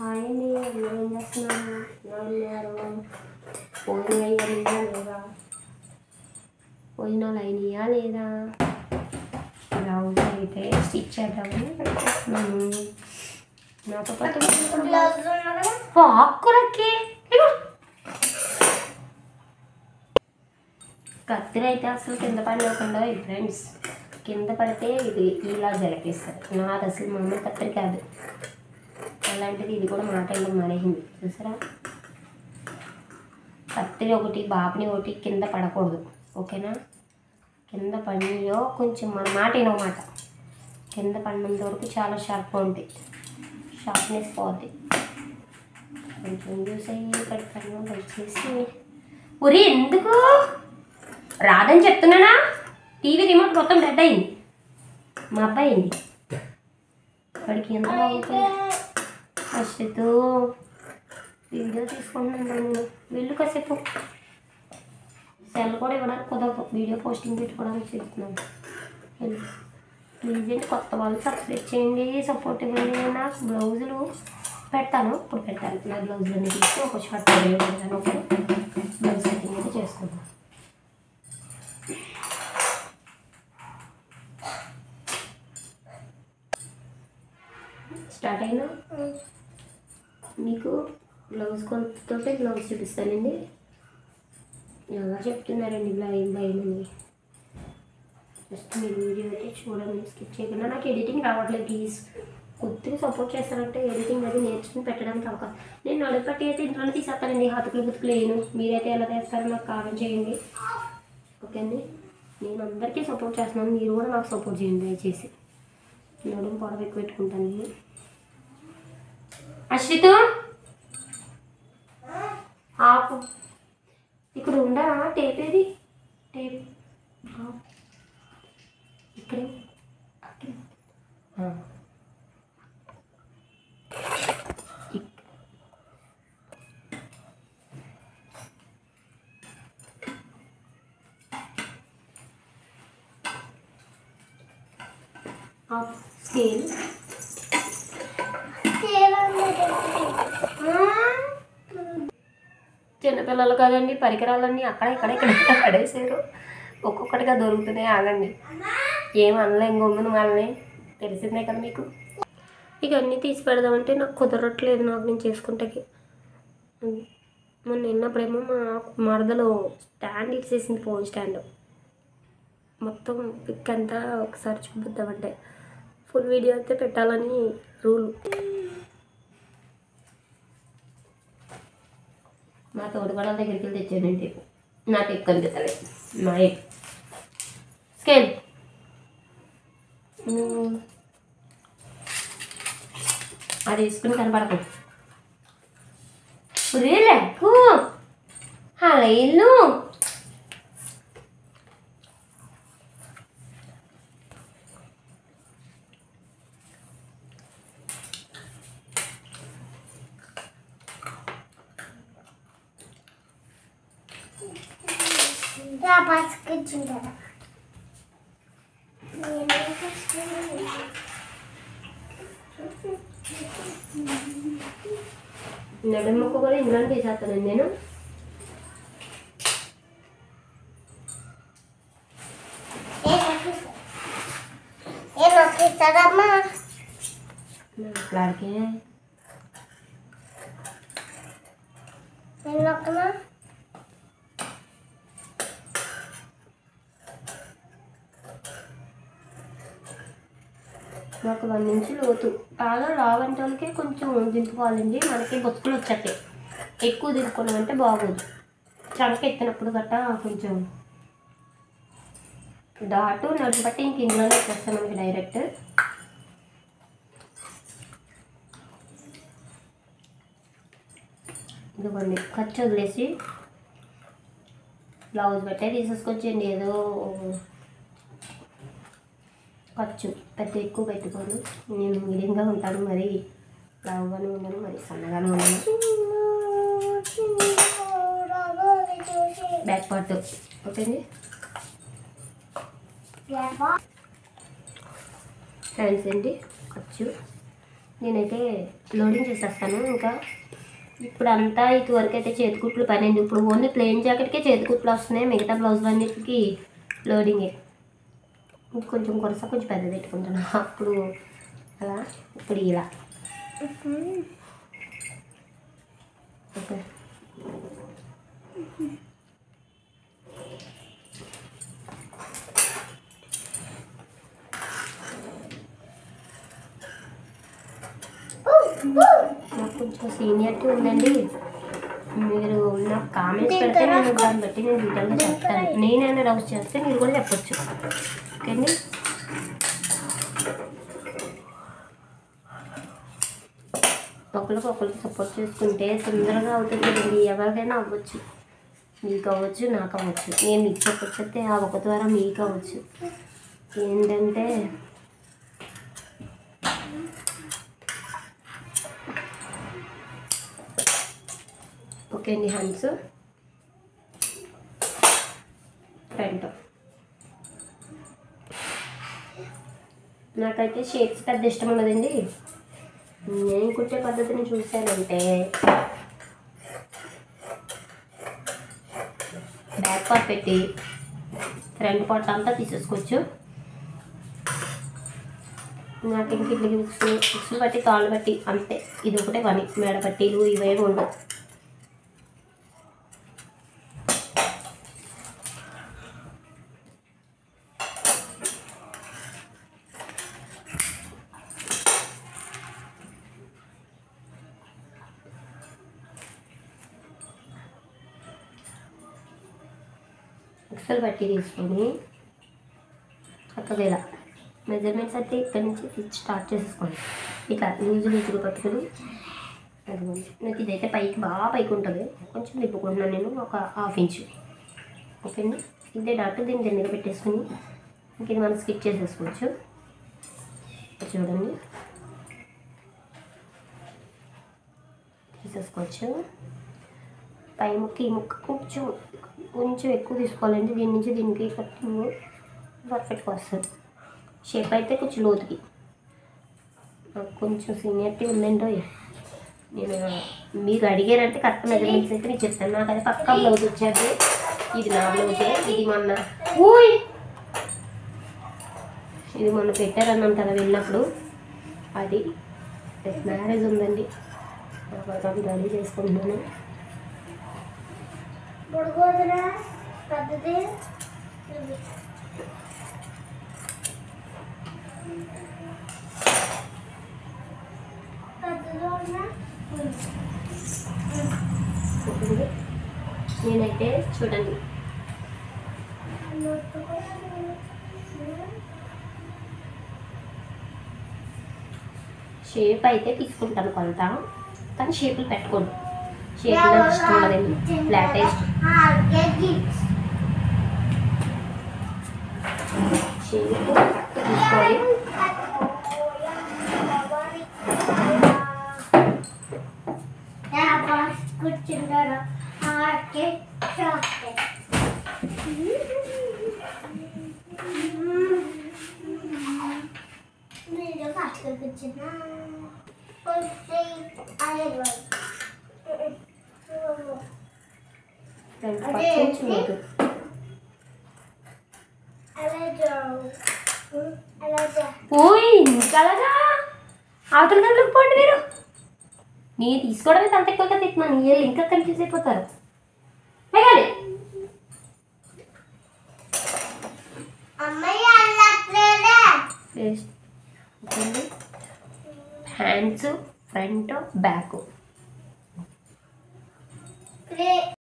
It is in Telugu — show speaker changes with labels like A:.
A: హాయ్ అండి, అందరూ ఏం చేస్తున్నారు? ఎలా ఉన్నారు? భోజనం అయ్యిందా లేదా? భోజనాలు అయినాయా లేదా? బ్లౌజ్ అయితే స్టిచ్ చేద్దామని పెట్టేస్తున్నాను. నాతో పాటు పాకులకి కత్తిరి అయితే అసలు కింద పడలేకుండా ఫ్రెండ్స్, కింద పడితే ఇది ఇలా జలకేస్తారు. నాది అసలు మామూలు కత్తిరి కాదు, అలాంటిది ఇది కూడా మాట వెళ్ళడం మానేసింది. చూసారా, కత్తిరి ఒకటి బాపిని ఒకటి కింద పడకూడదు, ఓకేనా? కింద పడినయో కొంచెం మన మాట ఏనమాట, కింద పడినంత వరకు చాలా షార్ప్గా ఉంటాయి, షార్ప్నెస్ పోద్ది. కొంచెం యూస్ అయ్యి పెడతాను వచ్చేసి. ఉరి ఎందుకు రాదని చెప్తున్నానా? టీవీ రిమోట్ మొత్తం డెడ్ అయింది, మా అబ్బాయి అయింది. వాడికి ఎంత బాగుంటుంది. ఫస్ట్ వీడియో తీసుకుంటున్నాను నేను, వెళ్ళు కాసేపు. సెల్ కూడా ఇవ్వడానికి కుదరదు, వీడియో పోస్టింగ్ పెట్టుకోవడానికి చేస్తున్నాను. ప్లీజ్ ఏంటి కొత్త వాళ్ళు సబ్స్క్రైబ్ చేయండి, సపోర్ట్ ఇవ్వండి. నాకు బ్లౌజులు పెడతాను, ఇప్పుడు పెట్టాను. నా బ్లౌజులన్నీ తీసి ఒక షార్ట్ వీడియో పెడతాను. ఓకే, బ్లౌజ్ సెట్టింగ్ అయితే చేసుకుంటాను. స్టార్ట్ అయినా మీకు బ్లౌజ్ కొలతతో బ్లౌజ్ చూపిస్తానండి. ఎలా చెప్తున్నారండి భయం అని. జస్ట్ మీరు వీడియో అయితే చూడండి, స్కిప్ చేయకుండా. నాకు ఎడిటింగ్ రావట్లేదు, ప్లీజ్ కొద్దిగా సపోర్ట్ చేస్తానంటే ఎడిటింగ్ అది నేర్చుకుని పెట్టడానికి అవకాశం. నేను నడుపట్టి అయితే ఇంట్లోనే తీసేస్తానండి, హతుకులు బుతుకులు వేయను. మీరైతే ఎలా చేస్తారో నాకు కామెంట్ చేయండి, ఓకే అండి? నేను అందరికీ సపోర్ట్ చేస్తున్నాను, మీరు కూడా నాకు సపోర్ట్ చేయండి దయచేసి. నడుము పొడవు ఎక్కువ పెట్టుకుంటాను. అశ్రితు ఆపు, ఇక్కడ ఉండా టేప్ ఏది? టేప్ ఇక్కడే. స్కేల్ చిన్నపిల్లలు కదండి, పరికరాలన్నీ అక్కడ ఇక్కడ పడేసారు. ఒక్కొక్కటిగా దొరుకుతున్నాయి, ఆగండి. ఏమనలేం గమ్మును వాళ్ళని, తెలిసిందే కదా మీకు. ఇక అన్నీ తీసి పెడదామంటే నాకు కుదరట్లేదు, నాకు నేను చేసుకుంటాకి. మొన్న నిన్నప్పుడేమో మా మరదలో స్టాండ్ ఇచ్చేసింది, ఫోన్ స్టాండ్. మొత్తం పిక్ అంతా ఒకసారి చూపిద్దామంటే ఫుల్ వీడియో అయితే పెట్టాలని రూల్. మా తోడుగడల దగ్గరికి వెళ్ళి తెచ్చానంటే నాకు ఎక్కువ అనిపిస్తుంది. మా స్కేల్ అది వేసుకుని కనపడకు. లేకు అలా ఇల్లు నడుముక్క కూడా ఇందులో తీసేస్తానండి నేను. మాట్లాడికే ఒక 1 ఇంచు లోతు. బాగా లావంటి వాళ్ళకి కొంచెం దింపుకోవాలండి, మనకి బొత్తులు వచ్చాయి. ఎక్కువ దింపుకోవాలంటే బాగోదు, చంక ఎత్తినప్పుడు గట్టా కొంచెం డాటు నడుము బట్టి ఇంక ఇందులోనే వచ్చేస్తాం మనకి డైరెక్ట్. ఇదిగోండి, ఖర్చు వదిలేసి బ్లౌజ్ పెట్టే తీసేసుకొచ్చండి. ఏదో ఖర్చు పెద్ద ఎక్కువ పెట్టుకోను, నేను మీడియంగా ఉంటాను. మరి లావుగానే ఉండను, మరి సన్నగానే ఉండను. బ్యాక్ పార్ట్ ఓకే అండి. హ్యాండ్స్ ఏంటి ఖర్చు నేనైతే లోడింగ్ చేసేస్తాను. ఇంకా ఇప్పుడు అంతా ఇటువరకు అయితే చేతికుట్లు పనింది. ఇప్పుడు ఓన్లీ ప్లెయిన్ జాకెట్కే చేతికుట్లు వస్తున్నాయి, మిగతా బ్లౌజ్ అన్నిటికి లోడింగే. కొంచెం కొరస కొంచెం పెద్ద పెట్టుకుంటాను అప్పుడు అలా, ఇప్పుడు ఇలా. ఓకే, నాకు కొంచెం సీనియర్టీ ఉందండి. మీరు నాకు కామెంట్స్ పెడితే నేను దాన్ని బట్టి నేను డీటెయిల్గా చెప్తాను. నేనైనా డౌట్స్ చేస్తే మీరు కూడా చెప్పొచ్చు. ఓకే అండి. ఒకరికి సపోర్ట్ చేసుకుంటే తొందరగా అవుతుంది కదండి. ఎవరికైనా అవ్వచ్చు, మీకు అవ్వచ్చు, నాకు అవ్వచ్చు. నేను మీకు సపోర్ట్ చేస్తే ఆ ఒక ద్వారా మీకు అవ్వచ్చు. ఏంటంటే ఓకే అండి. హ్యాండ్స్ ఫ్రంట్ నాకైతే షేప్స్ పెద్ద ఇష్టం ఉన్నదండి. నేను కుట్టే పద్ధతిని చూశానంటే బ్యాక్ పార్ట్ పెట్టి ఫ్రంట్ పార్ట్ అంతా తీసేసుకోవచ్చు. నాకు ఇంక ఇట్లా బుక్స్ బట్టి తాళ్ళు బట్టి అంతే. ఇది ఒకటే పని, మేడ పట్టీలు ఇవేమి ఉండవు. ఎక్సెల్ బట్టి తీసుకొని చక్కగా ఇలా మెజర్మెంట్స్ అయితే ఇక్కడ నుంచి స్టార్ట్ చేసేసుకోండి. ఇట్లా లూజుగా పట్టుకొని నాకు ఇదైతే పైకి బాగా పైకి ఉంటుంది, కొంచెం తిప్పుకుంటున్నాను నేను, ఒక ½ ఇంచు. ఓకే అండి. ఇదే డాక్టర్ దీన్ని దగ్గర పెట్టేసుకుని ఇంక ఇది మనం స్కిచ్ చేసేసుకోవచ్చు. చూడండి, తీసేసుకోవచ్చు. పై ముక్క ఈ ముక్క కొంచెం ఎక్కువ తీసుకోవాలండి. దీని నుంచి దీనికి కటింగ్ పర్ఫెక్ట్గా వస్తుంది. షేప్ అయితే కొంచెం లోతుకి. నాకు కొంచెం సీనియర్టీ ఉందంటో. నేను మీరు అడిగారంటే కరెక్ట్ మెజర్మెంట్స్ అయితే నేను చెప్తాను. నాకు అది పక్కా బ్లౌజ్ వచ్చాడు. ఇది నా బ్లౌజే. ఇది మొన్న పెట్టారన్నాను కదా వెళ్ళినప్పుడు. అది మ్యారేజ్ ఉందండి, రెడీ చేసుకుంటున్నాను. పద్ధతి నేనైతే చూడండి షేప్ అయితే తీసుకుంటాను కొంత, కానీ షేపులు పెట్టుకోండి. షేపులు ఇష్టం కదండి, లేటెస్ట్ షేప్ తీసుకోవాలి. ఇంకలాగా అవతల గంటలకు పోండి మీరు. నేను తీసుకోవడమే అంత ఎక్కువగా తిట్టినాను, వీళ్ళు ఇంకా కన్ఫ్యూజ్ అయిపోతారు. Hands front back.